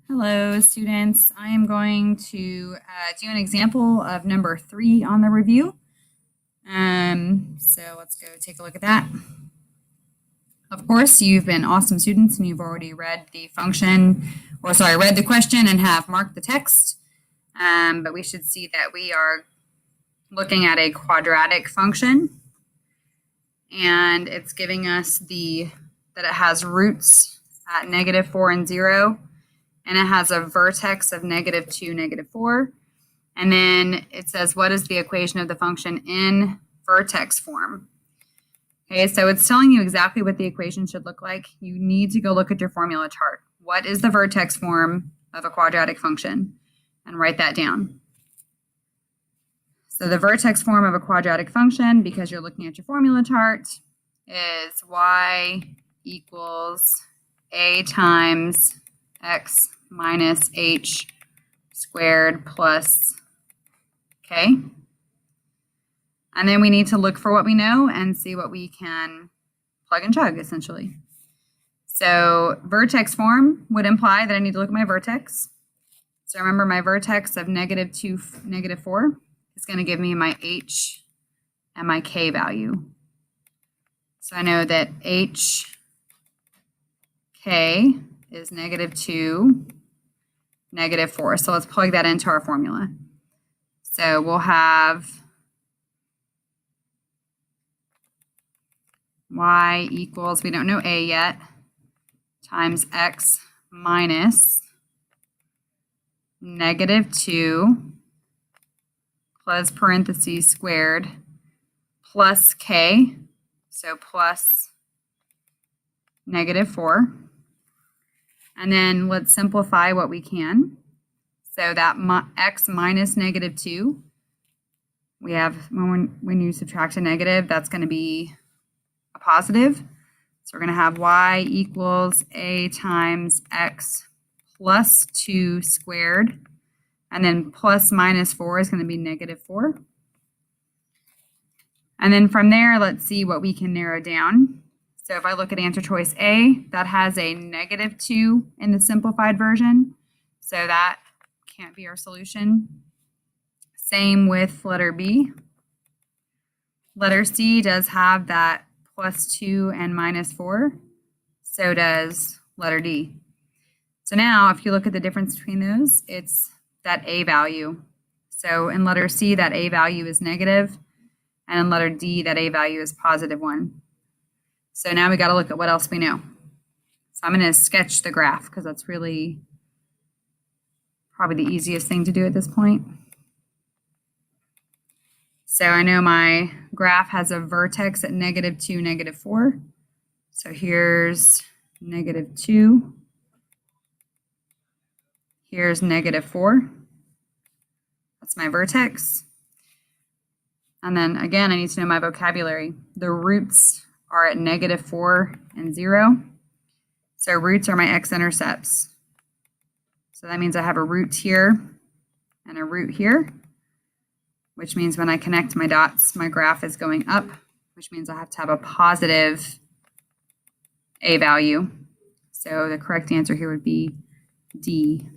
Hello, students. I am going to do an example of number 3 on the review. So let's go take a look at that. Of course, you've been awesome students and you've already read the function, read the question and have marked the text. But we should see that we are looking at a quadratic function, and it's giving us that it has roots at -4 and 0. And it has a vertex of -2, -4. And then it says, what is the equation of the function in vertex form? Okay, so it's telling you exactly what the equation should look like. You need to go look at your formula chart. What is the vertex form of a quadratic function? And write that down. So the vertex form of a quadratic function, because you're looking at your formula chart, is y equals a times x minus h squared plus k. And then we need to look for what we know and see what we can plug and chug, essentially. So vertex form would imply that I need to look at my vertex. So remember, my vertex of -2, -4 is going to give me my h and my k value. So I know that h k is -2, -4. So let's plug that into our formula. So we'll have y equals, we don't know a yet, times x minus -2 plus parentheses squared plus k, so plus -4. And then let's simplify what we can. So that x minus -2, we have, when you subtract a negative, that's going to be a positive. So we're going to have y equals a times x plus 2 squared. And then plus -4 is going to be -4. And then from there, let's see what we can narrow down. So if I look at answer choice A, that has a -2 in the simplified version. So that can't be our solution. Same with letter B. Letter C does have that +2 and -4. So does letter D. So now if you look at the difference between those, it's that A value. So in letter C, that A value is negative. And in letter D, that A value is +1. So now we got to look at what else we know. So I'm going to sketch the graph because that's really probably the easiest thing to do at this point. So I know my graph has a vertex at -2, -4. So here's -2. Here's -4. That's my vertex. And then again, I need to know my vocabulary. The roots are at -4 and 0. So roots are my x-intercepts. So that means I have a root here and a root here, which means when I connect my dots, my graph is going up, which means I have to have a positive A value. So the correct answer here would be D.